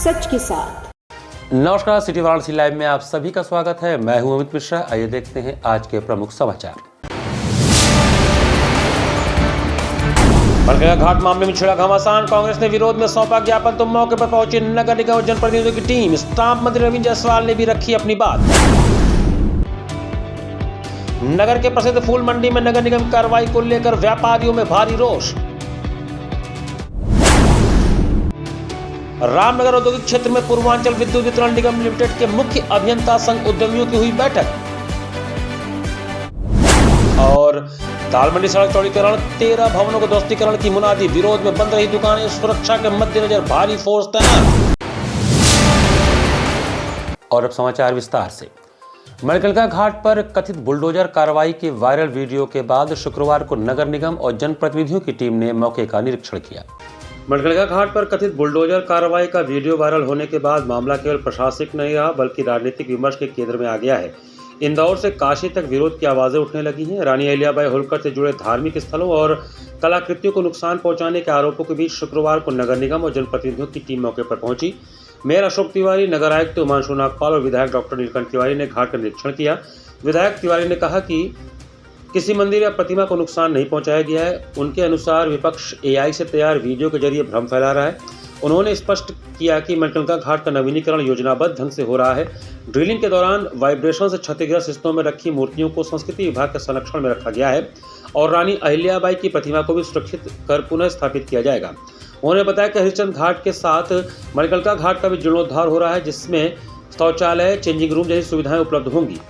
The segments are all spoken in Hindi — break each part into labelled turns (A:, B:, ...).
A: सच के साथ।
B: नमस्कार, सिटी वाराणसी लाइव में आप सभी का स्वागत है। मैं हूं अमित मिश्रा। आइए देखते हैं आज के प्रमुख समाचार। बड़गैया घाट मामले में छिड़ा घमासान, कांग्रेस ने विरोध में सौंपा ज्ञापन तो मौके पर पहुंची नगर निगम और जनप्रतिनिधियों की टीम। स्टाम्प मंत्री रविंद्र जायसवाल ने भी रखी अपनी बात। नगर के प्रसिद्ध फूल मंडी में नगर निगम कार्रवाई को लेकर व्यापारियों में भारी रोष। रामनगर औद्योगिक क्षेत्र में पूर्वांचल विद्युत वितरण निगम लिमिटेड के मुख्य अभियंता संघ उद्यमियों की हुई बैठक। और दाल मंडी सड़क चौड़ीकरण, 13 भवनों को ध्वस्तीकरण की मुनादी, विरोध में बंद रही दुकानें, सुरक्षा के मद्देनजर भारी फोर्स तैनात। और अब समाचार विस्तार से। मणिकर्णिका घाट पर कथित बुलडोजर कार्रवाई के वायरल वीडियो के बाद शुक्रवार को नगर निगम और जनप्रतिनिधियों की टीम ने मौके का निरीक्षण किया। मणिकर्णिका घाट पर कथित बुलडोजर कार्रवाई का वीडियो वायरल होने के बाद मामला केवल प्रशासनिक नहीं रहा बल्कि राजनीतिक विमर्श के केंद्र में आ गया है। इंदौर से काशी तक विरोध की आवाजें उठने लगी हैं। रानी अहिल्याबाई होलकर से जुड़े धार्मिक स्थलों और कलाकृतियों को नुकसान पहुंचाने के आरोपों के बीच शुक्रवार को नगर निगम और जनप्रतिनिधियों की टीम मौके पर पहुंची। मेयर अशोक तिवारी, नगर आयुक्त उमांशु नागपाल और विधायक डॉक्टर नीलकंठ तिवारी ने घाट का निरीक्षण किया। विधायक तिवारी ने कहा कि किसी मंदिर या प्रतिमा को नुकसान नहीं पहुंचाया गया है। उनके अनुसार विपक्ष एआई से तैयार वीडियो के जरिए भ्रम फैला रहा है। उन्होंने स्पष्ट किया कि मणिकर्णिका घाट का नवीनीकरण योजनाबद्ध ढंग से हो रहा है। ड्रिलिंग के दौरान वाइब्रेशन से क्षतिग्रस्त हिस्सों में रखी मूर्तियों को संस्कृति विभाग के संरक्षण में रखा गया है और रानी अहिल्याबाई की प्रतिमा को भी सुरक्षित कर पुनः स्थापित किया जाएगा। उन्होंने बताया कि हरिश्चंद्र घाट के साथ मणिकर्णिका घाट का भी जीर्णोद्धार हो रहा है, जिसमें शौचालय, चेंजिंग रूम जैसी सुविधाएं उपलब्ध होंगी।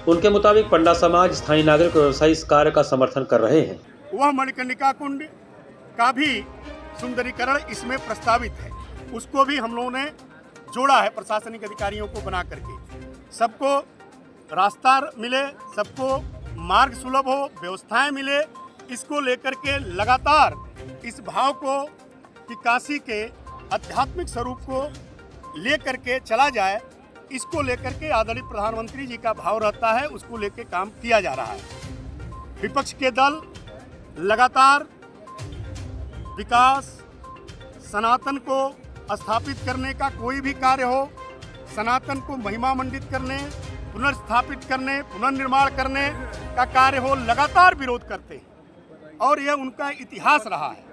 B: उनके मुताबिक पंडा समाज, स्थानीय नागरिक और व्यवसायी इस कार्य का समर्थन कर रहे हैं।
C: वह मणिकर्णिका कुंड का भी सुंदरीकरण इसमें प्रस्तावित है, उसको भी हम लोगों ने जोड़ा है प्रशासनिक अधिकारियों को बना करके। सबको रास्ता मिले, सबको मार्ग सुलभ हो, व्यवस्थाएं मिले, इसको लेकर के लगातार इस भाव को कि काशी के आध्यात्मिक स्वरूप को लेकर के चला जाए, इसको लेकर के आदरणीय प्रधानमंत्री जी का भाव रहता है, उसको लेकर काम किया जा रहा है। विपक्ष के दल लगातार विकास, सनातन को स्थापित करने का कोई भी कार्य हो, सनातन को महिमा मंडित करने, पुनर्स्थापित करने, पुनर्निर्माण करने का कार्य हो, लगातार विरोध करते हैं और यह उनका इतिहास रहा है।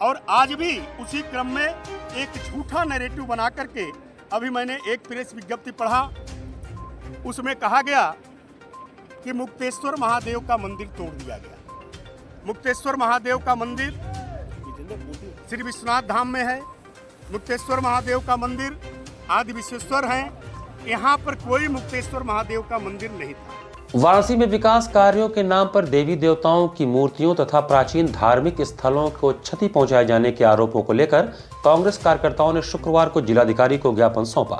C: और आज भी उसी क्रम में एक झूठा नैरेटिव बना करके, अभी मैंने एक प्रेस विज्ञप्ति पढ़ा, उसमें कहा गया कि मुक्तेश्वर महादेव का मंदिर तोड़ दिया गया। मुक्तेश्वर महादेव का मंदिर श्री विश्वनाथ धाम में है। मुक्तेश्वर महादेव का मंदिर आदि विश्वेश्वर है, यहाँ पर कोई मुक्तेश्वर महादेव का मंदिर नहीं था।
B: वाराणसी में विकास कार्यों के नाम पर देवी देवताओं की मूर्तियों तथा प्राचीन धार्मिक स्थलों को क्षति पहुंचाए जाने के आरोपों को लेकर कांग्रेस कार्यकर्ताओं ने शुक्रवार को जिलाधिकारी को ज्ञापन सौंपा।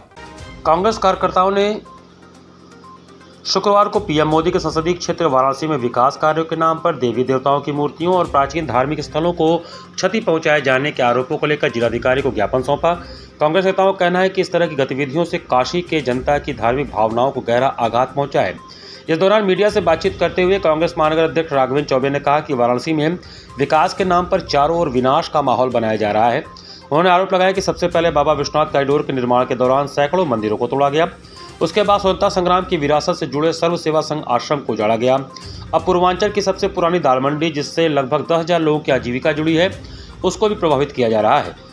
B: कांग्रेस कार्यकर्ताओं ने शुक्रवार को पीएम मोदी के संसदीय क्षेत्र वाराणसी में विकास कार्यों के नाम पर देवी देवताओं की मूर्तियों और प्राचीन धार्मिक स्थलों को क्षति पहुंचाए जाने के आरोपों को लेकर जिलाधिकारी को ज्ञापन सौंपा। कांग्रेस नेताओं का कहना है कि इस तरह की गतिविधियों से काशी के जनता की धार्मिक भावनाओं को गहरा आघात पहुंचा है। इस दौरान मीडिया से बातचीत करते हुए कांग्रेस महानगर अध्यक्ष राघवेंद्र चौबे ने कहा कि वाराणसी में विकास के नाम पर चारों ओर विनाश का माहौल बनाया जा रहा है। उन्होंने आरोप लगाया कि सबसे पहले बाबा विश्वनाथ कॉरिडोर के निर्माण के दौरान सैकड़ों मंदिरों को तोड़ा गया। उसके बाद स्वतंत्रता संग्राम की विरासत से जुड़े सर्व सेवा संघ आश्रम को उजाड़ा गया। अब पूर्वांचल की सबसे पुरानी दाल मंडी, जिससे लगभग 10,000 लोगों की आजीविका जुड़ी है, उसको भी प्रभावित किया जा रहा है।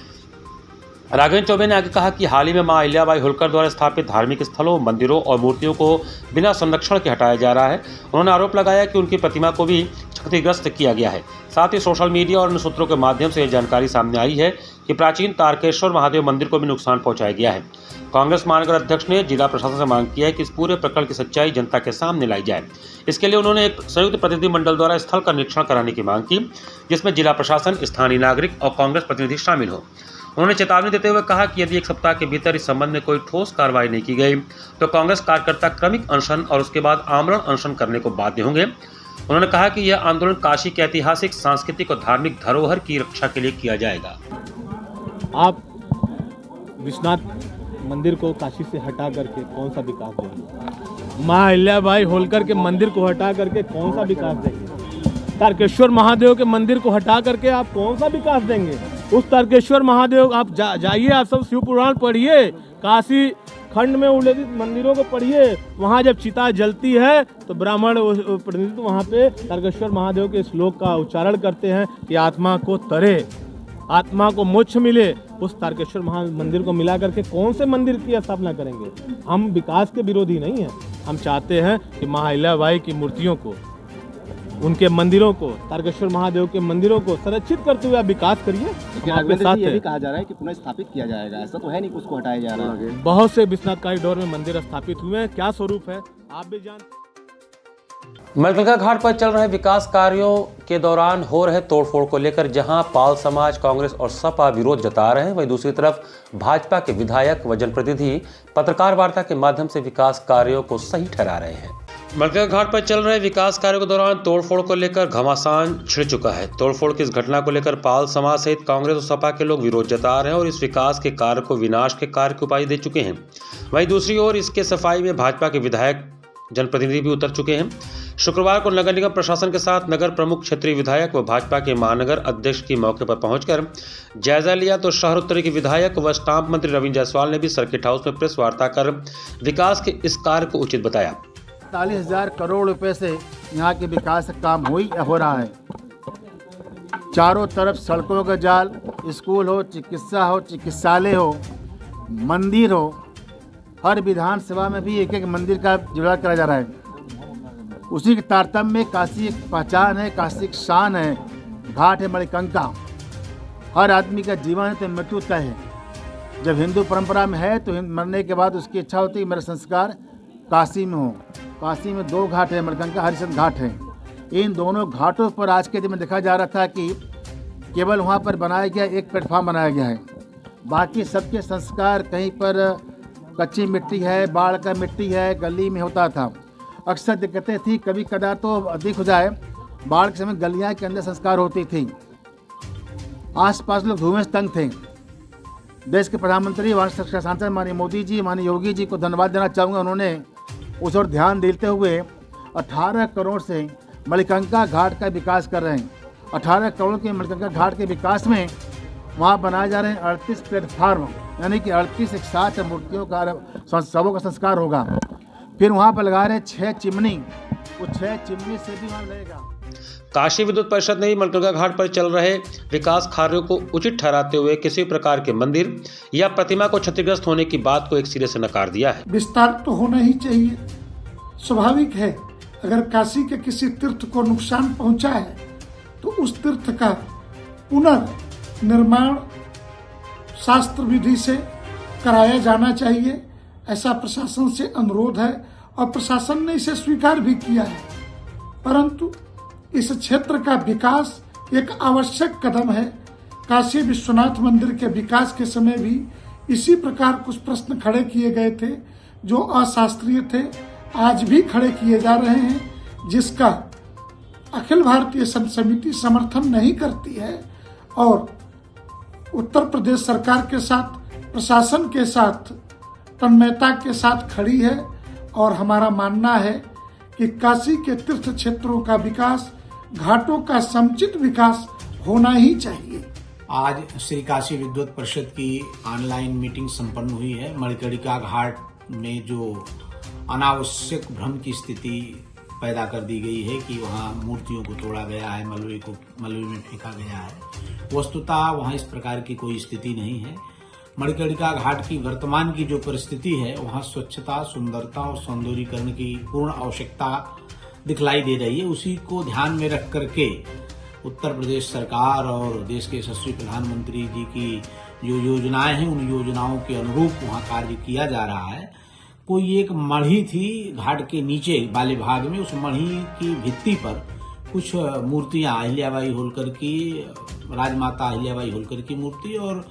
B: राघवेंद्र चौबे ने आगे कहा कि हाल ही में मां अहिल्याबाई होलकर द्वारा स्थापित धार्मिक स्थलों, मंदिरों और मूर्तियों को बिना संरक्षण के हटाया जा रहा है। उन्होंने आरोप लगाया कि उनकी प्रतिमा को भी क्षतिग्रस्त किया गया है। साथ ही सोशल मीडिया और अन्य सूत्रों के माध्यम से यह जानकारी सामने आई है कि प्राचीन तारकेश्वर महादेव मंदिर को भी नुकसान पहुंचाया गया है। कांग्रेस महानगर अध्यक्ष ने जिला प्रशासन से मांग की है कि इस पूरे प्रकरण की सच्चाई जनता के सामने लाई जाए। इसके लिए उन्होंने एक संयुक्त प्रतिनिधिमंडल द्वारा स्थल का निरीक्षण कराने की मांग की, जिसमें जिला प्रशासन, स्थानीय नागरिक और कांग्रेस प्रतिनिधि शामिल हो। उन्होंने चेतावनी देते हुए कहा कि यदि एक सप्ताह के भीतर इस संबंध में कोई ठोस कार्रवाई नहीं की गई तो कांग्रेस कार्यकर्ता क्रमिक अनशन और उसके बाद आमरण अनशन करने को बाध्य होंगे। उन्होंने कहा कि यह आंदोलन काशी के ऐतिहासिक, सांस्कृतिक और धार्मिक धरोहर की रक्षा के लिए किया जाएगा।
D: आप विश्वनाथ मंदिर को काशी से हटा करके कौन सा विकास देंगे? मां अहिल्याबाई होलकर के मंदिर को हटा करके कौन सा विकास देंगे? तारकेश्वर महादेव के मंदिर को हटा करके आप कौन सा विकास देंगे? उस तारकेश्वर महादेव आप जाइए, आप सब शिव पुराण पढ़िए, काशी खंड में उल्लेखित मंदिरों को पढ़िए। वहाँ जब चिता जलती है तो ब्राह्मण प्रतिनिधि वहाँ पे तारकेश्वर महादेव के श्लोक का उच्चारण करते हैं कि आत्मा को तरे, आत्मा को मोक्ष मिले। उस तारकेश्वर मंदिर को मिला करके कौन से मंदिर की स्थापना करेंगे? हम विकास के विरोधी नहीं हैं, हम चाहते हैं कि मां अहिल्याबाई की मूर्तियों को, उनके मंदिरों को, तारकेश्वर महादेव के मंदिरों को संरक्षित करते हुए आप विकास करिए। आपके साथ
A: ये भी कहा जा रहा है कि पुनः स्थापित किया जाएगा, ऐसा तो है नहीं कि उसको हटाया जा रहा है।
D: बहुत से विश्वनाथ कॉरिडोर में मंदिर स्थापित हुए हैं, क्या स्वरूप है आप भी जानते।
B: मलकलका घाट पर चल रहे विकास कार्यों के दौरान हो रहे तोड़फोड़ को लेकर जहां पाल समाज, कांग्रेस और सपा विरोध जता रहे हैं, वहीं दूसरी तरफ भाजपा के विधायक व जनप्रतिनिधि पत्रकार वार्ता के माध्यम से विकास कार्यों को सही ठहरा रहे हैं। मलकलका घाट पर चल रहे विकास कार्यों के दौरान तोड़फोड़ को लेकर घमासान छिड़ चुका है। तोड़फोड़ की इस घटना को लेकर पाल समाज सहित कांग्रेस और सपा के लोग विरोध जता रहे हैं और इस विकास के कार्य को विनाश के कार्य की उपाधि दे चुके हैं। वहीं दूसरी ओर इसके सफाई में भाजपा के विधायक, जनप्रतिनिधि भी उतर चुके हैं। शुक्रवार को नगर निगम प्रशासन के साथ नगर प्रमुख, क्षेत्रीय विधायक व भाजपा के महानगर अध्यक्ष की मौके पर पहुंचकर जायजा लिया तो शहर उत्तरी के विधायक व स्टाम्प मंत्री रविंद्र जायसवाल ने भी सर्किट हाउस में प्रेस वार्ता कर विकास के इस कार्य को उचित बताया।
E: 40,000 करोड़ रुपए से यहाँ के विकास का काम हो रहा है। चारों तरफ सड़कों का जाल, स्कूल हो, चिकित्सा हो, चिकित्सालय हो, मंदिर हो, हर विधानसभा में भी एक एक मंदिर का जुड़ा करा जा रहा है। उसी के तारतम्य में काशी एक पहचान है, काशी एक शान है, घाट है मणिकंका। हर आदमी का जीवन है तो मृत्यु तय है। जब हिंदू परंपरा में है तो मरने के बाद उसकी इच्छा होती है कि मेरा संस्कार काशी में हो। काशी में 2 घाट है, मणिकंका, हरिश्चंद्र घाट है। इन दोनों घाटों पर आज के दिन में देखा जा रहा था कि केवल वहाँ पर बनाया गया एक प्लेटफार्म बनाया गया है, बाकी सबके संस्कार कहीं पर कच्ची मिट्टी है, बाढ़ का मिट्टी है, गली में होता था। अक्सर दिक्कतें थी, कभी कदा तो अधिक हो जाए, बाढ़ के समय गलियाँ के अंदर संस्कार होती थी। आसपास लोग धुएं से तंग थे। देश के प्रधानमंत्री, माननीय सांसद माननीय मोदी जी, माननीय योगी जी को धन्यवाद देना चाहूँगा। उन्होंने उस ओर ध्यान देते हुए 18 करोड़ से मणिकंका घाट का विकास कर रहे हैं। 18 करोड़ के मणिकंका घाट के विकास में वहाँ बनाए जा रहे हैं 38 प्लेटफार्म, यानी कि 38 एक साथ मूर्तियों का सबों का संस्कार होगा। फिर वहाँ पर लगा रहे 6 चिमनी, वो 6 चिमनी से भी वहाँ लगेगा।
B: काशी विद्युत परिषद ने भी मलकलका घाट पर चल रहे विकास कार्यों को उचित ठहराते हुए किसी प्रकार के मंदिर या प्रतिमा को क्षतिग्रस्त होने की बात को एक सिरे से नकार दिया है।
F: विस्तार तो होना ही चाहिए, स्वाभाविक है। अगर काशी के किसी तीर्थ को नुकसान पहुंचा है तो उस तीर्थ का पुनर्निर्माण शास्त्र विधि से कराया जाना चाहिए, ऐसा प्रशासन से अनुरोध है और प्रशासन ने इसे स्वीकार भी किया है। परंतु इस क्षेत्र का विकास एक आवश्यक कदम है। काशी विश्वनाथ मंदिर के विकास के समय भी इसी प्रकार कुछ प्रश्न खड़े किए गए थे जो अशास्त्रीय थे, आज भी खड़े किए जा रहे हैं, जिसका अखिल भारतीय संत समिति समर्थन नहीं करती है और उत्तर प्रदेश सरकार के साथ, प्रशासन के साथ तन्मयता के साथ खड़ी है। और हमारा मानना है कि काशी के तीर्थ क्षेत्रों का विकास, घाटों का समुचित विकास होना ही चाहिए।
G: आज श्री काशी विद्युत परिषद की ऑनलाइन मीटिंग संपन्न हुई है। मणिकर्णिका घाट में जो अनावश्यक भ्रम की स्थिति पैदा कर दी गई है कि वहाँ मूर्तियों को तोड़ा गया है, मलबे में फेंका गया है, वस्तुतः वहाँ इस प्रकार की कोई स्थिति नहीं है। मणिकर्णिका घाट की वर्तमान की जो परिस्थिति है, वहाँ स्वच्छता, सुंदरता और सौंदर्यीकरण की पूर्ण आवश्यकता दिखलाई दे रही है। उसी को ध्यान में रख करके उत्तर प्रदेश सरकार और देश के यशस्वी प्रधानमंत्री जी की जो योजनाएं हैं, उन योजनाओं के अनुरूप वहाँ कार्य किया जा रहा है। कोई एक मढ़ी थी घाट के नीचे वाले भाग में, उस मढ़ी की भित्ति पर कुछ मूर्तियां, अहिल्याबाई होलकर की, राजमाता अहिल्याबाई होलकर की मूर्ति और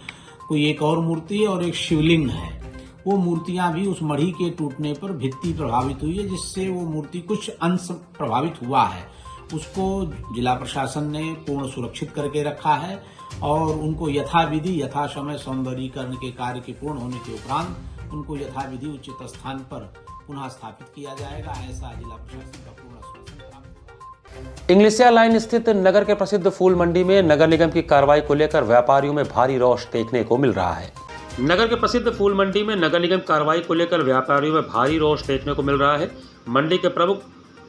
G: कोई एक और मूर्ति और एक शिवलिंग है। वो मूर्तियां भी उस मढ़ी के टूटने पर भित्ति प्रभावित हुई है, जिससे वो मूर्ति कुछ अंश प्रभावित हुआ है। उसको जिला प्रशासन ने पूर्ण सुरक्षित करके रखा है और उनको यथाविधि यथा समय सौंदर्यीकरण के कार्य के पूर्ण होने के उपरांत उनको यथाविधि उचित स्थान पर पुनः स्थापित किया जाएगा, ऐसा जिला प्रशासन का पूर्ण आश्वासन प्राप्त हुआ।
B: इंग्लिशिया लाइन स्थित नगर के प्रसिद्ध फूल मंडी में नगर निगम की कार्रवाई को लेकर व्यापारियों में भारी रोष देखने को मिल रहा है। नगर के प्रसिद्ध फूल मंडी में नगर निगम कार्रवाई को लेकर व्यापारियों में भारी रोष देखने को मिल रहा है। मंडी के प्रमुख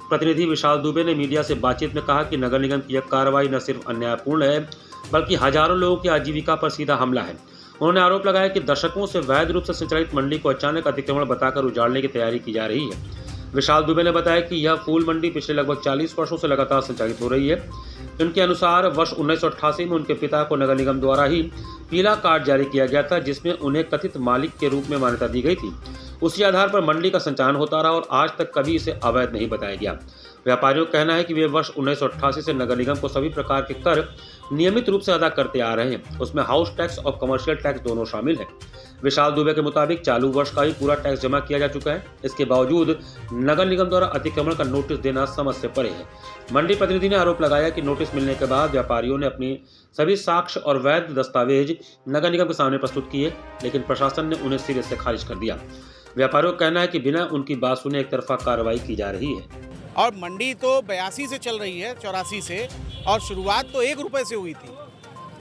B: प्रतिनिधि विशाल दुबे ने मीडिया से बातचीत में कहा कि नगर निगम की यह कार्रवाई न सिर्फ अन्यायपूर्ण है बल्कि हजारों लोगों की आजीविका पर सीधा हमला है। उन्होंने आरोप लगाया कि दशकों से वैध रूप से संचालित मंडी को अचानक अतिक्रमण बताकर उजाड़ने की तैयारी की जा रही है। विशाल दुबे ने बताया कि यह फूल मंडी पिछले लगभग 40 वर्षों से लगातार संचालित हो रही है। उनके अनुसार वर्ष 1988 में उनके पिता को नगर निगम द्वारा ही पीला कार्ड जारी किया गया था, जिसमें उन्हें कथित मालिक के रूप में मान्यता दी गई थी। उसी आधार पर मंडी का संचालन होता रहा और आज तक कभी इसे अवैध नहीं बताया गया। व्यापारियों का कहना है कि वे वर्ष 1988 से नगर निगम को सभी प्रकार के कर नियमित रूप से अदा करते आ रहे हैं। उसमें हाउस टैक्स और कमर्शियल टैक्स दोनों शामिल हैं। विशाल दुबे के मुताबिक चालू वर्ष का भी पूरा टैक्स जमा किया जा चुका है। इसके बावजूद नगर निगम द्वारा अतिक्रमण का नोटिस देना समझ से परे है। मंडी प्रतिनिधि ने आरोप लगाया कि नोटिस मिलने के बाद व्यापारियों ने अपनी सभी साक्ष्य और वैध दस्तावेज नगर निगम के सामने प्रस्तुत किए, लेकिन प्रशासन ने उन्हें सिरे से खारिज कर दिया। व्यापारियों का कहना है कि बिना उनकी बात सुने एक तरफा कार्रवाई की जा रही है।
H: और मंडी तो 82 से चल रही है, 84 से, और शुरुआत तो 1 रुपये से हुई थी।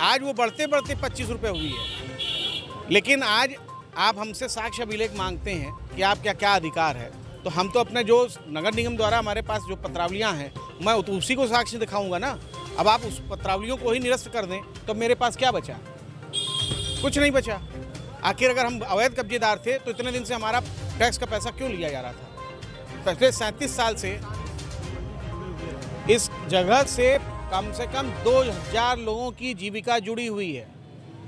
H: आज वो बढ़ते बढ़ते 25 रुपये हुई है। लेकिन आज आप हमसे साक्ष्य अभिलेख मांगते हैं कि आपका क्या अधिकार है, तो हम तो अपने जो नगर निगम द्वारा हमारे पास जो पत्रावलियां हैं, मैं तो उसी को साक्ष्य दिखाऊंगा ना। अब आप उस पत्रावलियों को ही निरस्त कर दें तो मेरे पास क्या बचा? कुछ नहीं बचा। आखिर अगर हम अवैध कब्जेदार थे तो इतने दिन से हमारा टैक्स का पैसा क्यों लिया जा रहा था? पिछले 37 साल से इस जगह से कम 2000 लोगों की जीविका जुड़ी हुई है,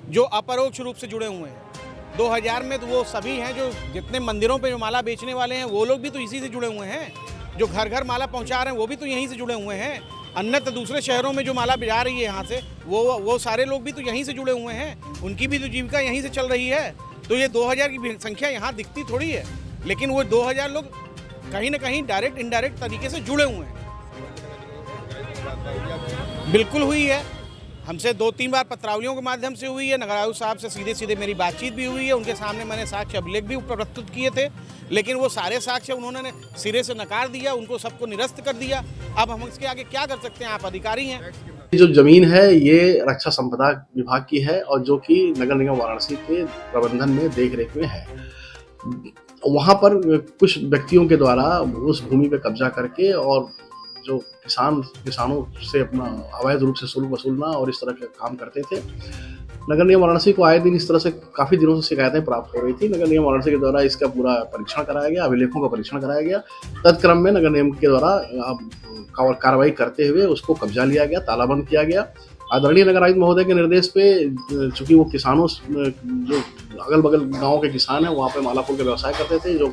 H: जो अपरोक्ष रूप से जुड़े हुए हैं। 2000 में तो वो सभी हैं जो जितने मंदिरों पे जो माला बेचने वाले हैं वो लोग भी तो इसी से जुड़े हुए हैं। जो घर घर माला पहुंचा रहे हैं वो भी तो यहीं से जुड़े हुए हैं। अन्यत्र दूसरे शहरों में जो माला जा रही है यहाँ से वो सारे लोग भी तो यहीं से जुड़े हुए हैं। उनकी भी तो जीविका यहीं से चल रही है। तो ये 2000 की संख्या यहाँ दिखती थोड़ी है, लेकिन वो 2000 लोग कहीं ना कहीं डायरेक्ट इनडायरेक्ट तरीके से जुड़े हुए हैं। बिल्कुल हुई है। हमसे 2-3 बार पत्रावलियों के माध्यम से हुई है। नगर आयुक्त साहब से सीधे सीधे मेरी बातचीत भी हुई है। उनके सामने मैंने साक्ष्य अभिलेख भी प्रस्तुत किए थे, लेकिन वो सारे साक्ष्य उन्होंने सिरे से नकार दिया, उनको सबको निरस्त कर दिया। अब हम इसके आगे क्या कर सकते हैं? आप अधिकारी हैं।
I: जो जमीन है ये रक्षा संपदा विभाग की है और जो कि नगर निगम वाराणसी के प्रबंधन में देख रेख में है। वहाँ पर कुछ व्यक्तियों के द्वारा उस भूमि पे कब्जा करके और जो किसानों से अपना अवैध रूप से शुल्क वसूलना और इस तरह के काम करते थे। नगर निगम वाराणसी को आए दिन इस तरह से काफ़ी दिनों से शिकायतें प्राप्त हो रही थी। नगर निगम वाराणसी के द्वारा इसका पूरा परीक्षण कराया गया, अभिलेखों का परीक्षण कराया गया। तत्क्रम में नगर निगम के द्वारा कार्रवाई करते हुए उसको कब्जा लिया गया, तालाबंद किया गया। आदरणीय नगर आयुक्त महोदय के निर्देश पे चूंकि वो किसानों जो अगल बगल गाँव के किसान हैं वहाँ पे माला फूल का व्यवसाय करते थे, जो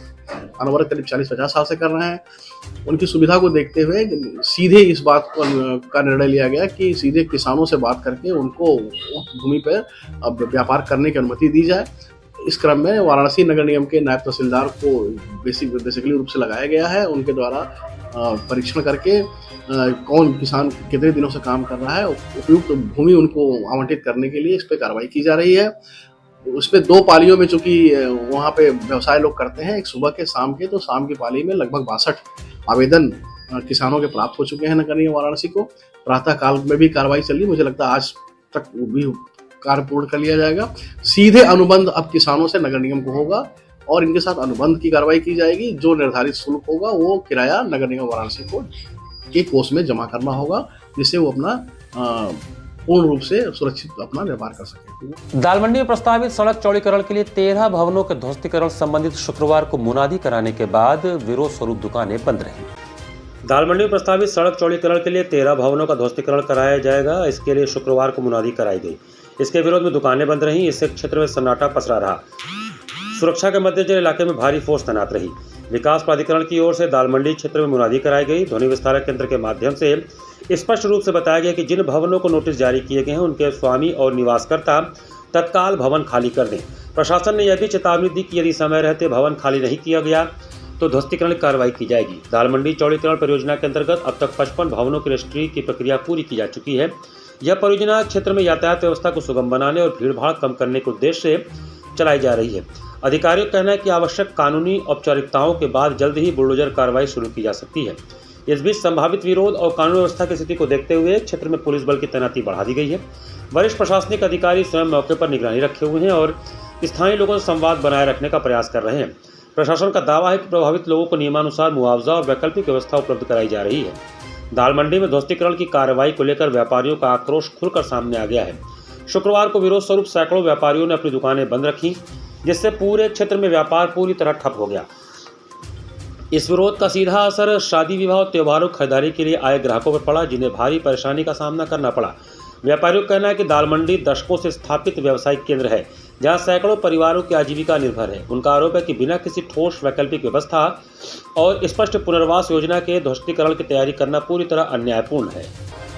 I: अनवरत करीब 40-50 साल से कर रहे हैं, उनकी सुविधा को देखते हुए सीधे इस बात का निर्णय लिया गया कि सीधे किसानों से बात करके उनको भूमि पर व्यापार करने की अनुमति दी जाए। इस क्रम में वाराणसी नगर निगम के नायब तहसीलदार को बेसिकली रूप से लगाया गया है। उनके द्वारा परीक्षण करके कौन किसान कितने दिनों से काम कर रहा है, उपयुक्त भूमि उनको आवंटित करने के लिए इस पर कार्रवाई की जा रही है। उसमें 2 पालियों में चूंकि वहाँ पे व्यवसाय लोग करते हैं, एक सुबह के शाम के, तो शाम की पाली में लगभग 62 आवेदन किसानों के प्राप्त हो चुके हैं नगर निगम वाराणसी को। प्रातः काल में भी कार्रवाई चली, मुझे लगता है आज तक भी कार्य पूर्ण कर लिया जाएगा। सीधे अनुबंध अब किसानों से नगर निगम को होगा और इनके साथ अनुबंध की कार्रवाई की जाएगी। जो निर्धारित शुल्क होगा वो किराया नगर निगम वाराणसी को के कोष में जमा करना होगा, जिससे वो अपना पूर्ण रूप से सुरक्षित अपना व्यापार कर सके।
B: दालमंडी में प्रस्तावित सड़क चौड़ीकरण के लिए 13 भवनों के ध्वस्तीकरण संबंधित शुक्रवार को मुनादी कराने के बाद विरोध स्वरूप दुकानें बंद रही। दालमंडी में प्रस्तावित सड़क चौड़ीकरण के लिए 13 भवनों का ध्वस्तीकरण कराया जाएगा। इसके लिए शुक्रवार को मुनादी कराई गई। इसके विरोध में दुकानें बंद रहीं। इससे क्षेत्र में सन्नाटा पसरा रहा। सुरक्षा के मद्देनजर इलाके में भारी फोर्स तैनात रही। विकास प्राधिकरण की ओर से दालमंडी क्षेत्र में मुनादी कराई गई। ध्वनि विस्तारक यंत्र के माध्यम से स्पष्ट रूप से बताया गया कि जिन भवनों को नोटिस जारी किए गए हैं उनके स्वामी और निवासकर्ता तत्काल भवन खाली कर दें। प्रशासन ने यह भी चेतावनी दी कि यदि समय रहते भवन खाली नहीं किया गया तो ध्वस्तीकरण की कार्रवाई की जाएगी। दालमंडी चौड़ीकरण परियोजना के अंतर्गत अब तक 55 भवनों की रजिस्ट्री की प्रक्रिया पूरी की जा चुकी है। यह परियोजना क्षेत्र में यातायात व्यवस्था को सुगम बनाने और भीड़भाड़ कम करने के उद्देश्य से चलाई जा रही है। अधिकारियों का कहना है कि आवश्यक कानूनी औपचारिकताओं के बाद जल्द ही बुलडोजर कार्रवाई शुरू की जा सकती है। इस बीच संभावित विरोध और कानून व्यवस्था की स्थिति को देखते हुए क्षेत्र में पुलिस बल की तैनाती बढ़ा दी गई है। वरिष्ठ प्रशासनिक अधिकारी स्वयं मौके पर निगरानी रखे हुए हैं और स्थानीय लोगों से संवाद बनाए रखने का प्रयास कर रहे हैं। प्रशासन का दावा है कि प्रभावित लोगों को नियमानुसार मुआवजा और वैकल्पिक व्यवस्था उपलब्ध कराई जा रही है। दाल मंडी में ध्वस्तीकरण की कार्रवाई को लेकर व्यापारियों का आक्रोश खुलकर सामने आ गया है। शुक्रवार को विरोध स्वरूप सैकड़ों व्यापारियों ने अपनी दुकानें बंद रखी, जिससे पूरे क्षेत्र में व्यापार पूरी तरह ठप हो गया। इस विरोध का सीधा असर शादी विवाह और त्योहारों की खरीदारी के लिए आए ग्राहकों पर पड़ा, जिन्हें भारी परेशानी का सामना करना पड़ा। व्यापारियों का कहना है कि दाल मंडी दशकों से स्थापित व्यावसायिक केंद्र है, जहां सैकड़ों परिवारों की आजीविका निर्भर है। उनका आरोप है कि बिना किसी ठोस वैकल्पिक व्यवस्था और स्पष्ट पुनर्वास योजना के ध्वस्तीकरण की तैयारी करना पूरी तरह अन्यायपूर्ण है।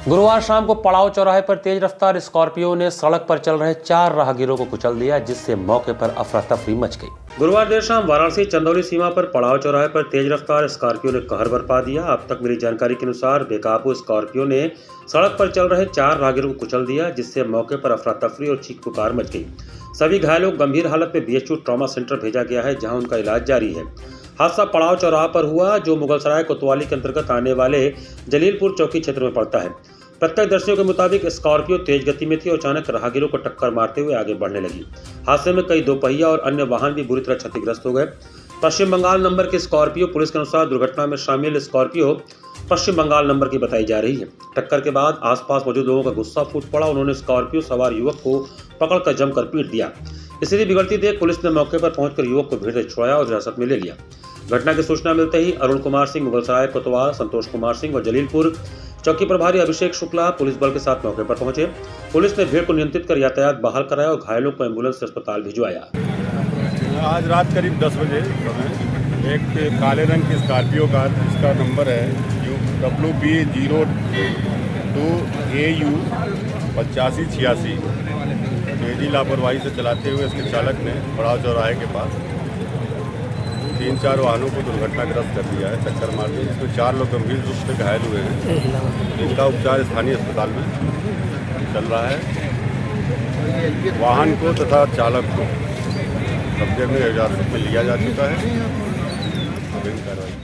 B: गुरुवार शाम को पड़ाव चौराहे पर तेज रफ्तार स्कॉर्पियो ने सड़क पर चल रहे 4 राहगीरों को कुचल दिया, जिससे मौके पर अफरा तफरी मच गई। गुरुवार देर शाम वाराणसी चंदौली सीमा पर पड़ाव चौराहे पर तेज रफ्तार स्कॉर्पियो ने कहर बरपा दिया। अब तक मिली जानकारी के अनुसार बेकाबू स्कॉर्पियो ने सड़क पर चल रहे 4 राहगीरों को कुचल दिया, जिससे मौके पर अफरा तफरी और चीख पुकार मच गई। सभी घायलों को गंभीर हालत में बीएचयू ट्रॉमा सेंटर भेजा गया है, जहां उनका इलाज जारी है। हादसा पड़ाव चौराहा पर हुआ, जो मुगलसराय कोतवाली के अंतर्गत आने वाले जलीलपुर चौकी क्षेत्र में पड़ता है। प्रत्यक्षदर्शियों के मुताबिक स्कॉर्पियो तेज गति में थी और अचानक राहगीरों को टक्कर मारते हुए आगे बढ़ने लगी। हादसे में कई दोपहिया और अन्य वाहन भी बुरी तरह क्षतिग्रस्त हो गए। पश्चिम बंगाल नंबर की स्कॉर्पियो, पुलिस के अनुसार दुर्घटना में शामिल स्कॉर्पियो पश्चिम बंगाल नंबर की बताई जा रही है। टक्कर के बाद आसपास मौजूद लोगों का गुस्सा फूट पड़ा। उन्होंने स्कॉर्पियो सवार युवक को पकड़कर जमकर पीट दिया। स्थिति बिगड़ती देख पुलिस ने मौके पर पहुंचकर युवक को भीड़ से छुड़ाया और हिरासत में ले लिया। घटना की सूचना मिलते ही अरुण कुमार सिंह मुगलसराय कोतवाल, संतोष कुमार सिंह और जलीलपुर चौकी प्रभारी अभिषेक शुक्ला पुलिस बल के साथ मौके पर पहुंचे। पुलिस ने भीड़ को नियंत्रित कर यातायात बहाल कराया और घायलों को एम्बुलेंस से अस्पताल भिजवाया।
J: आज रात करीब 10 बजे एक काले रंग की स्कॉर्पियो कार, जिसका नंबर है WB02AU 8586, तेजी लापरवाही से चलाते हुए इसके चालक ने पड़ाव चौराहे के पास 3-4 वाहनों को दुर्घटनाग्रस्त कर दिया है, टक्कर मार दी, जिसमें 4 लोग गंभीर रूप से घायल हुए हैं। इनका उपचार स्थानीय अस्पताल में चल रहा है। वाहन को तथा चालक को कब्जे में हिरासत में लिया जा चुका है। कार्रवाई की जा रही है।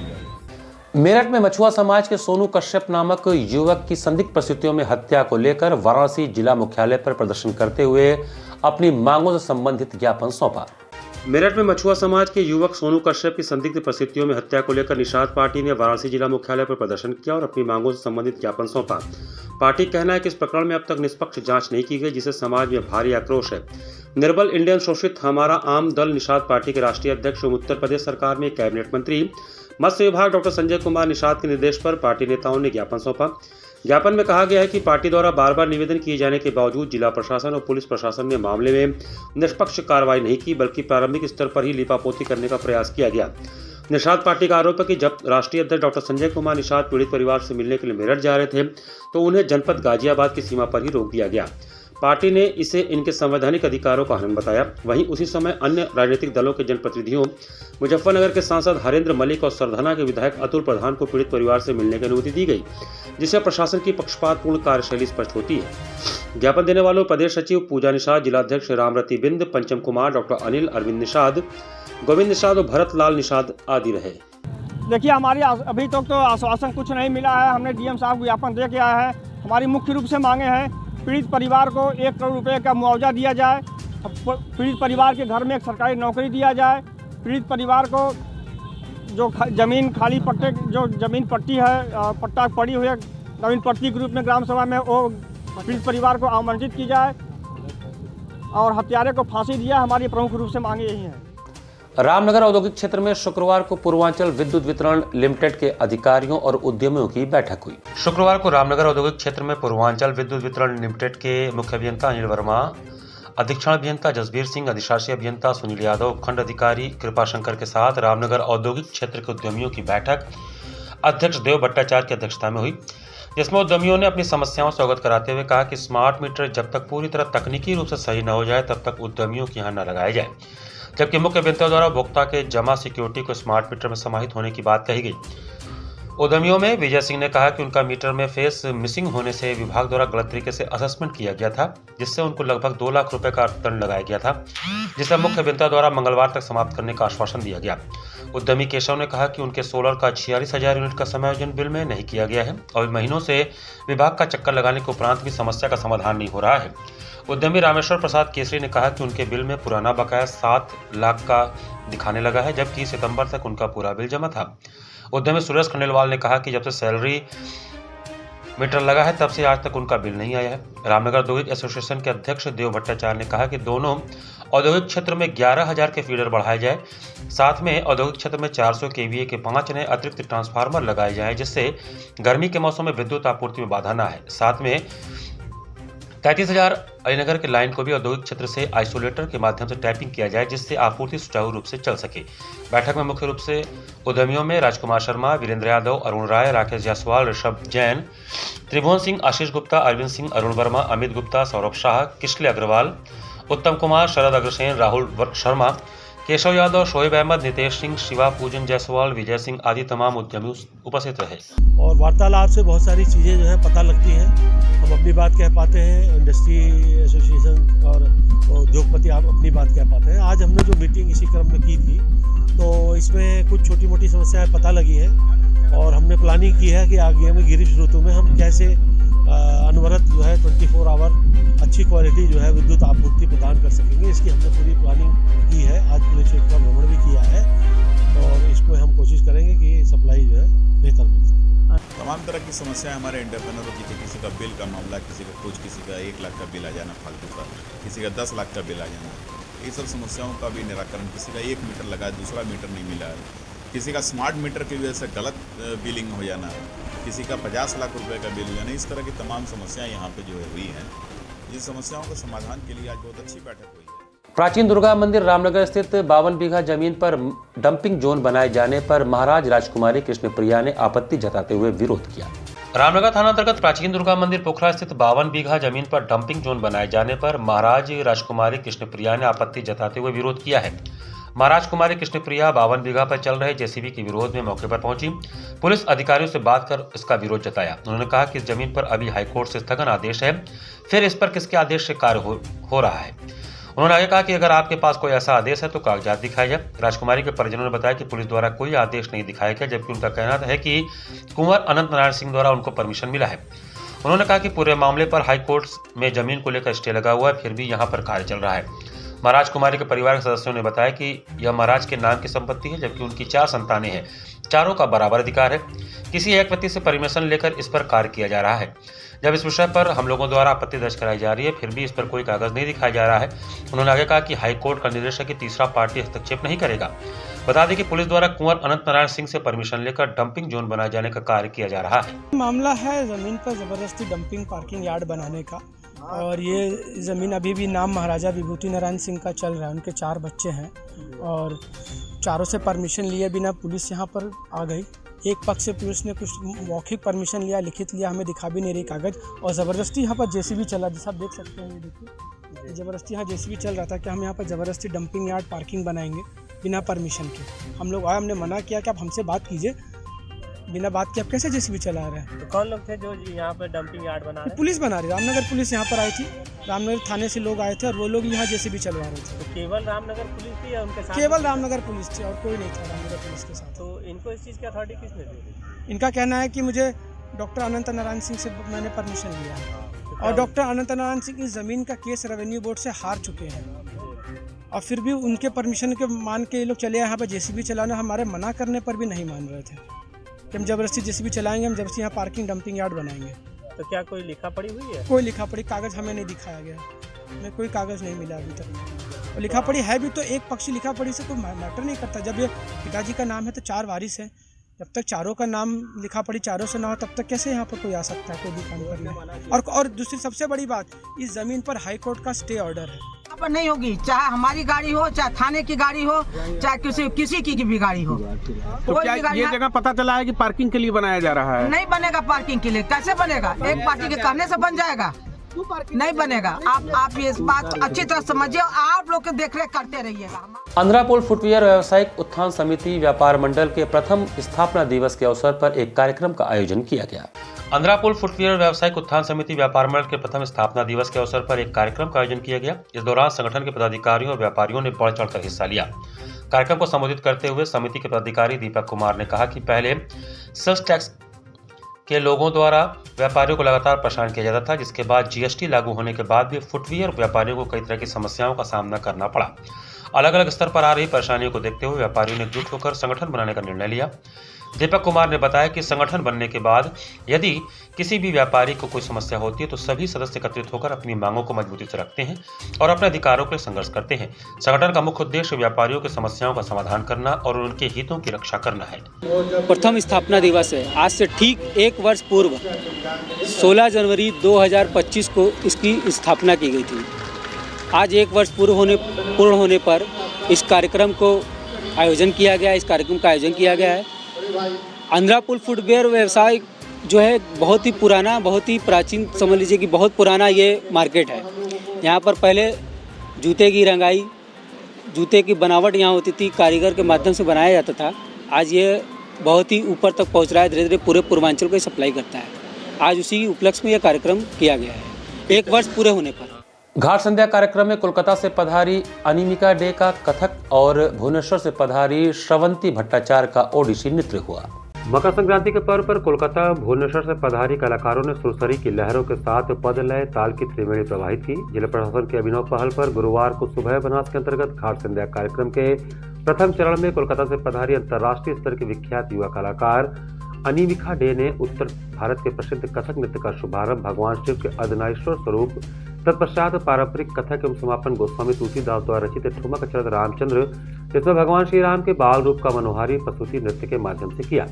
B: मेरठ में मछुआ समाज के सोनू कश्यप नामक युवक की संदिग्ध परिस्थितियों में हत्या को लेकर वाराणसी जिला मुख्यालय पर प्रदर्शन करते हुए अपनी मांगों से संबंधित ज्ञापन सौंपा। मेरठ में मछुआ समाज के युवक सोनू कश्यप की संदिग्ध परिस्थितियों में हत्या को लेकर निषाद पार्टी ने वाराणसी जिला मुख्यालय पर प्रदर्शन किया और अपनी मांगों से संबंधित ज्ञापन सौंपा। पार्टी का कहना है कि इस प्रकरण में अब तक निष्पक्ष जांच नहीं की गई, जिससे समाज में भारी आक्रोश है। निर्बल इंडियन शोषित हमारा आम दल निषाद पार्टी के राष्ट्रीय अध्यक्ष एवं उत्तर प्रदेश सरकार में कैबिनेट मंत्री मत्स्य विभाग डॉक्टर संजय कुमार निषाद के निर्देश पर पार्टी नेताओं ने ज्ञापन सौंपा। ज्ञापन में कहा गया है कि पार्टी द्वारा बार बार निवेदन किए जाने के बावजूद जिला प्रशासन और पुलिस प्रशासन ने मामले में निष्पक्ष कार्रवाई नहीं की, बल्कि प्रारंभिक स्तर पर ही लीपापोती करने का प्रयास किया गया। निषाद पार्टी का आरोप है कि जब राष्ट्रीय अध्यक्ष डॉक्टर संजय कुमार निषाद पीड़ित परिवार से मिलने के लिए मेरठ जा रहे थे, तो उन्हें जनपद गाजियाबाद की सीमा पर ही रोक दिया गया। पार्टी ने इसे इनके संवैधानिक अधिकारों का हनन बताया। वहीं उसी समय अन्य राजनीतिक दलों के जनप्रतिनिधियों, मुजफ्फरनगर के सांसद हरेंद्र मलिक और सरधना के विधायक अतुल प्रधान को पीड़ित परिवार से मिलने की अनुमति दी गई, जिससे प्रशासन की पक्षपातपूर्ण कार्यशैली स्पष्ट होती है। ज्ञापन देने वालों प्रदेश सचिव पूजा निषाद, जिलाध्यक्ष रामरती बिंद, पंचम कुमार, डॉक्टर अनिल, अरविंद निषाद, गोविंद निषाद और भरत लाल निषाद आदि रहे।
K: देखिए, हमारी अभी तक तो आश्वासन कुछ नहीं मिला है। हमने डीएम साहब को ज्ञापन दे के आया है। हमारी मुख्य रूप से मांगे हैं, पीड़ित परिवार को 1 करोड़ रुपए का मुआवजा दिया जाए, पीड़ित परिवार के घर में एक सरकारी नौकरी दिया जाए, पीड़ित परिवार को जो जमीन खाली पट्टे, जो जमीन पट्टी है, पट्टा पड़ी हुई है जमीन पट्टी के रूप में ग्राम सभा में, वो पीड़ित परिवार को आमंत्रित की जाए और हत्यारे को फांसी दिया। हमारी प्रमुख रूप से मांगे यही हैं।
B: रामनगर औद्योगिक क्षेत्र में शुक्रवार को पूर्वांचल विद्युत वितरण लिमिटेड के अधिकारियों और उद्यमियों की बैठक हुई। शुक्रवार को रामनगर औद्योगिक क्षेत्र में पूर्वांचल विद्युत वितरण लिमिटेड के मुख्य अभियंता अनिल वर्मा, अधीक्षण अभियंता जसबीर सिंह, अधिशासी अभियंता सुनील यादव, खंड अधिकारी कृपाशंकर के साथ रामनगर औद्योगिक क्षेत्र के उद्यमियों की बैठक अध्यक्ष देव भट्टाचार्य की अध्यक्षता में हुई, जिसमें उद्यमियों ने अपनी समस्याओं से अवगत कराते हुए कहा कि स्मार्ट मीटर जब तक पूरी तरह तकनीकी रूप से सही न हो जाए, तब तक उद्यमियों के यहाँ न लगाए जाए। जबकि मुख्य अभियंता द्वारा उपभोक्ता के जमा सिक्योरिटी को स्मार्ट मीटर में समाहित होने की बात कही गई। उद्यमियों में विजय सिंह ने कहा कि उनका मीटर में फेस मिसिंग होने से विभाग द्वारा गलत तरीके से असेसमेंट किया गया था, जिससे उनको लगभग 2 लाख रुपए का दंड लगाया गया था, जिसे मुख्य अभियंता द्वारा मंगलवार तक समाप्त करने का आश्वासन दिया गया। उद्यमी केशव ने कहा कि उनके सोलर का 46,000 यूनिट का समायोजन बिल में नहीं किया गया है और महीनों से विभाग का चक्कर लगाने के उपरांत भी समस्या का समाधान नहीं हो रहा है। उद्यमी रामेश्वर प्रसाद केसरी ने कहा कि उनके बिल में पुराना बकाया 7 लाख का दिखाने लगा है, जबकि सितंबर तक उनका पूरा बिल जमा था। उद्यमी सुरेश खंडेलवाल ने कहा कि जब से सैलरी मीटर लगा है तब से आज तक उनका बिल नहीं आया है। रामनगर औद्योगिक एसोसिएशन के अध्यक्ष देव भट्टाचार्य ने कहा कि दोनों औद्योगिक क्षेत्र में 11,000 के फीडर बढ़ाए जाए, साथ में औद्योगिक क्षेत्र में 400 केवीए के 5 नए अतिरिक्त ट्रांसफार्मर लगाए जाए, जिससे गर्मी के मौसम में विद्युत आपूर्ति में बाधा न आए। साथ में 33,000 अलीनगर के लाइन को भी औद्योगिक क्षेत्र से आइसोलेटर के माध्यम से टैपिंग किया जाए, जिससे आपूर्ति सुचारू रूप से चल सके। बैठक में मुख्य रूप से उद्यमियों में राजकुमार शर्मा, वीरेंद्र यादव, अरुण राय, राकेश जायसवाल, ऋषभ जैन, त्रिभुवन सिंह, आशीष गुप्ता, अरविंद सिंह, अरुण वर्मा, अमित गुप्ता, सौरभ शाह, किशले अग्रवाल, उत्तम कुमार, शरद अग्रसेन, राहुल शर्मा, केशव यादव, शोएब अहमद, नितेश सिंह, शिवा पूजन जायसवाल, विजय सिंह आदि तमाम उद्यमी उपस्थित रहे।
L: और वार्तालाप से बहुत सारी चीज़ें जो है पता लगती हैं, हम अपनी बात कह पाते हैं, इंडस्ट्री एसोसिएशन और उद्योगपति आप अपनी बात कह पाते हैं। आज हमने जो मीटिंग इसी क्रम में की थी, तो इसमें कुछ छोटी मोटी समस्याएं पता लगी हैं और हमने प्लानिंग की है कि आगे में ग्रीष्म ऋतु में हम कैसे अनवरत जो है 24 आवर अच्छी क्वालिटी जो है विद्युत आपूर्ति प्रदान कर सकेंगे। इसकी हमने पूरी प्लानिंग की है। आज पूरे क्षेत्र का भ्रमण भी किया है और इसमें हम कोशिश करेंगे कि सप्लाई जो है बेहतर मिले।
M: तमाम तरह की समस्याएं हमारे एंटरप्रेन्योरों की थी। किसी का बिल का मामला, किसी का 1 लाख का बिल आ जाना फालतू का, किसी का 10 लाख का बिल आ जाना, ये सब समस्याओं का भी निराकरण। किसी का 1 मीटर लगा, दूसरा मीटर नहीं मिला, किसी का स्मार्ट मीटर की वजह से गलत बिलिंग हो जाना, किसी का 50 लाख रुपए का बिल हो जाना, इस तरह की तमाम समस्याएं यहाँ पे जो है हुई हैं। इन समस्याओं के समाधान के लिए आज बहुत अच्छी बैठक हुई है।
B: प्राचीन दुर्गा मंदिर रामनगर स्थित 52 बीघा जमीन पर डंपिंग जोन बनाए जाने पर महाराज राजकुमारी कृष्णप्रिया ने आपत्ति जताते हुए विरोध किया। रामनगर थाना अंतर्गत प्राचीन दुर्गा मंदिर पोखरा स्थित 52 बीघा जमीन पर डंपिंग जोन बनाए जाने पर महाराज राजकुमारी कृष्णप्रिया ने आपत्ति जताते हुए विरोध किया है। महाराज कुमारी कृष्णप्रिया 52 बीघा पर चल रहे जेसीबी के विरोध में मौके पर पहुंची, पुलिस अधिकारियों से बात कर इसका विरोध जताया। उन्होंने कहा कि इस जमीन पर अभी हाईकोर्ट से स्थगन आदेश है, फिर इस पर किसके आदेश से कार्य हो रहा है। उन्होंने आगे कहा कि अगर आपके पास कोई ऐसा आदेश है तो कागजात दिखाया जाए। राजकुमारी के परिजनों ने बताया कि पुलिस द्वारा कोई आदेश नहीं दिखाया गया, जबकि उनका कहना है कि कुंवर अनंत नारायण सिंह द्वारा उनको परमिशन मिला है। उन्होंने कहा कि पूरे मामले पर हाईकोर्ट में जमीन को लेकर स्टे लगा हुआ है, फिर भी यहाँ पर कार्य चल रहा है। महाराज कुमारी के परिवार के सदस्यों ने बताया कि यह महाराज के नाम की संपत्ति है, जबकि उनकी 4 संतानें हैं, चारों का बराबर अधिकार है। किसी एक व्यक्ति से परमिशन लेकर इस पर कार्य किया जा रहा है। जब इस विषय पर हम लोगों द्वारा आपत्ति दर्ज कराई जा रही है, फिर भी इस पर कोई कागज नहीं दिखाया जा रहा है। उन्होंने आगे कहा कि हाईकोर्ट का निर्देश है कि तीसरा पार्टी हस्तक्षेप नहीं करेगा। बता दें कि पुलिस द्वारा कुंवर अनंत नारायण सिंह से परमिशन लेकर डंपिंग जोन बनाए जाने का कार्य किया जा रहा है।
N: मामला है जमीन पर जबरदस्ती डंपिंग पार्किंग यार्ड बनाने का, और ये ज़मीन अभी भी नाम महाराजा विभूति नारायण सिंह का चल रहा है। उनके 4 बच्चे हैं और चारों से परमिशन लिए बिना पुलिस यहाँ पर आ गई। एक पक्ष से पुलिस ने कुछ मौखिक परमिशन लिया, लिखित लिया, हमें दिखा भी नहीं रही कागज़, और ज़बरदस्ती यहाँ पर जेसीबी चला, जैसा आप देख सकते हैं। ये देखिए, ज़बरदस्ती यहाँ जेसीबी चल रहा था कि हम यहाँ पर ज़बरदस्ती डंपिंग यार्ड पार्किंग बनाएंगे बिना परमिशन के। हम लोग आए, हमने मना किया कि आप हमसे बात कीजिए, बिना बात के आप कैसे जेसीबी चला रहे हैं।
L: तो कौन लोग थे जो यहाँ पर डंपिंग यार्ड बना रहे?
N: पुलिस बना रही, रामनगर पुलिस यहाँ पर आई थी, रामनगर थाने से लोग आए थे और वो लोग यहाँ जेसीबी चलवा रहे थे।
L: तो केवल रामनगर पुलिस थी या उनके साथ?
N: केवल रामनगर पुलिस थी और कोई नहीं था रामनगर पुलिस के साथ।
L: तो इनको इस चीज़ की अथॉरिटी किसने दी?
N: इनका कहना है कि मुझे डॉक्टर अनंत नारायण सिंह से मैंने परमिशन लिया है, और डॉक्टर अनंत नारायण सिंह इस ज़मीन का केस रेवेन्यू बोर्ड से हार चुके हैं, और फिर भी उनके परमिशन के मान के ये लोग चले यहाँ पर जेसीबी चलाना। हमारे मना करने पर भी नहीं मान रहे थे कि हम जबरदस्ती जेसीबी चलाएंगे, हम जबरदस्ती यहाँ पार्किंग डंपिंग यार्ड बनाएंगे।
L: तो क्या कोई लिखा पड़ी हुई है?
N: कोई लिखा पड़ी कागज़ हमें नहीं दिखाया गया, हमें कोई कागज़ नहीं मिला अभी तक। और लिखा पड़ी है भी तो एक पक्षी लिखा पड़ी से कोई मैटर नहीं करता। जब ये पिताजी का नाम है तो 4 वारिस हैं, जब तक चारों का नाम लिखा पड़ी चारों से ना हो तब तक कैसे यहाँ पर कोई आ सकता है कोई भी काम करने। और दूसरी सबसे बड़ी बात, इस ज़मीन पर हाई कोर्ट का स्टे ऑर्डर है,
O: यहाँ पर नहीं होगी, चाहे हमारी गाड़ी हो, चाहे थाने की गाड़ी हो, चाहे किसी की भी गाड़ी हो।
P: तो क्या ये जगह पता चला है कि पार्किंग के लिए बनाया जा रहा है?
O: नहीं बनेगा पार्किंग के लिए, कैसे बनेगा? एक पार्टी के कहने से बन जाएगा? नहीं बनेगा। आप ये बात अच्छी तरह समझिए, आप लोग के देखरेख करते रहिएगा।
B: अंद्रापुल फुटवियर व्यावसायिक उत्थान समिति व्यापार मंडल के प्रथम स्थापना दिवस के अवसर पर एक कार्यक्रम का आयोजन किया गया। अंद्रापुल फुटवियर व्यावसायिक उत्थान समिति व्यापार मंडल के प्रथम स्थापना दिवस के अवसर पर एक कार्यक्रम का आयोजन किया गया। इस दौरान संगठन के पदाधिकारियों और व्यापारियों ने बढ़ चढ़कर हिस्सा लिया। कार्यक्रम को संबोधित करते हुए समिति के पदाधिकारी दीपक कुमार ने कहा कि पहले सेल्स टैक्स के लोगों द्वारा व्यापारियों को लगातार परेशान किया जाता था, जिसके बाद जीएसटी लागू होने के बाद भी फुटवियर व्यापारियों को कई तरह की समस्याओं का सामना करना पड़ा। अलग अलग स्तर पर आ रही परेशानियों को देखते हुए व्यापारियों ने एकजुट होकर संगठन बनाने का निर्णय लिया। दीपक कुमार ने बताया कि संगठन बनने के बाद यदि किसी भी व्यापारी को कोई समस्या होती है तो सभी सदस्य एकत्रित होकर अपनी मांगों को मजबूती से रखते हैं और अपने अधिकारों के लिए संघर्ष करते हैं। संगठन का मुख्य उद्देश्य व्यापारियों की समस्याओं का समाधान करना और उनके हितों की रक्षा करना है।
Q: प्रथम स्थापना दिवस है। आज से ठीक एक वर्ष पूर्व 16 जनवरी 2025 को इसकी स्थापना की गई थी। आज एक वर्ष पूर्ण होने पर इस कार्यक्रम को आयोजन किया गया। इस कार्यक्रम का आयोजन किया गया है। अंद्रापुल फुटवियर व्यवसाय जो है बहुत ही पुराना, बहुत ही प्राचीन, समझ लीजिए कि बहुत पुराना ये मार्केट है। यहाँ पर पहले जूते की रंगाई, जूते की बनावट यहाँ होती थी, कारीगर के माध्यम से बनाया जाता था। आज ये बहुत ही ऊपर तक पहुँच रहा है, धीरे धीरे पूरे पूर्वांचल को सप्लाई करता है। आज उसी उपलक्ष्य में यह कार्यक्रम किया गया है एक वर्ष पूरे होने पर।
B: घाट संध्या कार्यक्रम में कोलकाता से पधारी अनिमिका डे का कथक और भुवनेश्वर से पधारी श्रवंती भट्टाचार्य का ओडिसी नृत्य हुआ। मकर संक्रांति के पर्व पर कोलकाता भुवनेश्वर से पधारी कलाकारों ने सुरसरी की लहरों के साथ पद लय ताल की त्रिवेणी प्रवाहित की। जिला प्रशासन के अभिनव पहल पर गुरुवार को सुबह बनास के अंतर्गत घाट संध्या कार्यक्रम के प्रथम चरण में कोलकाता से पधारी अंतर्राष्ट्रीय स्तर के विख्यात युवा कलाकार अनिमिका डे ने उत्तर भारत के प्रसिद्ध कथक नृत्य का शुभारंभ भगवान शिव के अर्धनारीश्वर स्वरूप, तत्पश्चात पारंपरिक कथक एवं समापन गोस्वामी तुलसीदास द्वारा रचित ठुमक अचरत रामचंद्र, जिसमें भगवान श्री राम के बाल रूप का मनोहारी प्रस्तुति नृत्य के माध्यम से किया।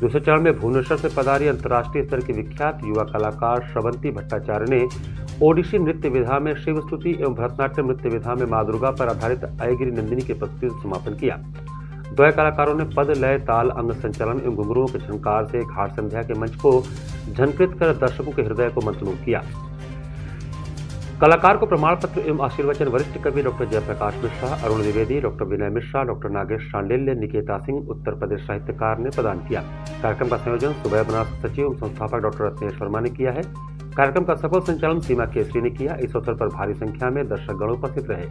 B: दूसरे चरण में भुवनेश्वर से पधारी अंतर्राष्ट्रीय स्तर के विख्यात युवा कलाकार श्रवंती भट्टाचार्य ने ओडिसी नृत्य विधा में शिव स्तुति एवं भरतनाट्यम नृत्य विधा में माँ दुर्गा पर आधारित अयगिरी नंदिनी की प्रस्तुति से समापन किया। द्वय कलाकारों ने पद लय ताल अंग संचलन एवं घुंघरुओं के झंकार से घाट संध्या के मंच को झंकृत कर दर्शकों के हृदय को मंत्रमुग्ध किया। कलाकार को प्रमाण पत्र एवं आशीर्वचन वरिष्ठ कवि डॉक्टर जयप्रकाश मिश्रा, अरुण द्विवेदी, डॉक्टर विनय मिश्रा, डॉक्टर नागेश शांडिल्य, निकेता सिंह, उत्तर प्रदेश साहित्यकार ने प्रदान किया। कार्यक्रम का संयोजन सुबह बनास सचिव एवं संस्थापक डॉक्टर रत्नेश वर्मा ने किया है। कार्यक्रम का सफल संचालन सीमा केसरी ने किया। इस अवसर पर भारी संख्या में दर्शकगण उपस्थित रहे।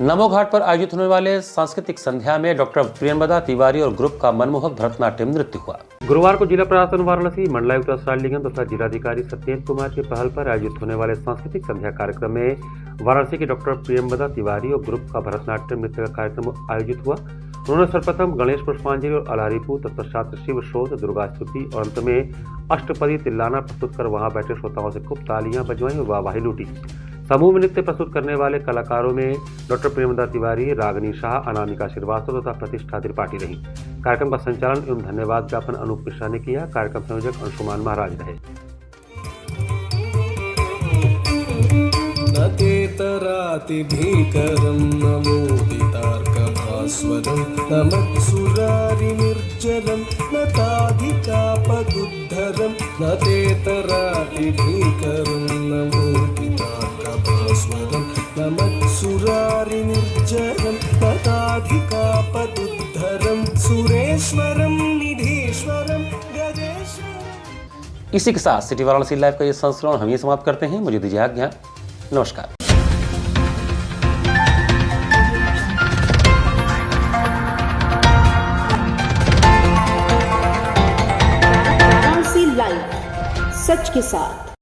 B: नमो घाट पर आयोजित होने वाले सांस्कृतिक संध्या में डॉक्टर प्रियंवदा तिवारी और ग्रुप का मनमोहक भरतनाट्यम नृत्य हुआ। गुरुवार को जिला प्रशासन वाराणसी, मंडलायुक्त शालिगंज तथा जिलाधिकारी सत्येंद्र कुमार की पहल पर आयोजित होने वाले सांस्कृतिक संध्या कार्यक्रम में वाराणसी की डॉक्टर प्रियंवदा तिवारी और ग्रुप का भरतनाट्यम नृत्य का कार्यक्रम आयोजित हुआ। उन्होंने सर्वप्रथम गणेश पुष्पांजलि और अलारीपू, तत्पश्चात शिव शोध, दुर्गा स्तुति और अंत में अष्टपदी तिल्लाना प्रस्तुत कर वहां बैठे श्रोताओं से खूब तालियां बजवाई और वाहवाही लूटी। समूह में नृत्य प्रस्तुत करने वाले कलाकारों में डॉक्टर प्रेमदा तिवारी, रागनी शाह, अनामिका श्रीवास्तव तथा प्रतिष्ठा त्रिपाठी रही। कार्यक्रम का संचालन एवं धन्यवाद ज्ञापन अनूप मिश्रा ने किया। कार्यक्रम संयोजक अंशुमान महाराज रहे।
R: भीकरं नमो पितार्कभास्वरं नमत्सुरारिनिर्जरं नताधिकापदुद्धरं नतेतरातिभीकरं नमो पितार्कभास्वरं नमत्सुरारिनिर्जरं नताधिकापदुद्धरं सुरेश्वरं निधीश्वरं गजेश्वरं।
B: इसी के साथ सिटी वाराणसी लाइव का ये संस्करण हम ये समाप्त करते हैं। मुझे दीजिए आज्ञा। नमस्कार।
S: लाइव सच के साथ।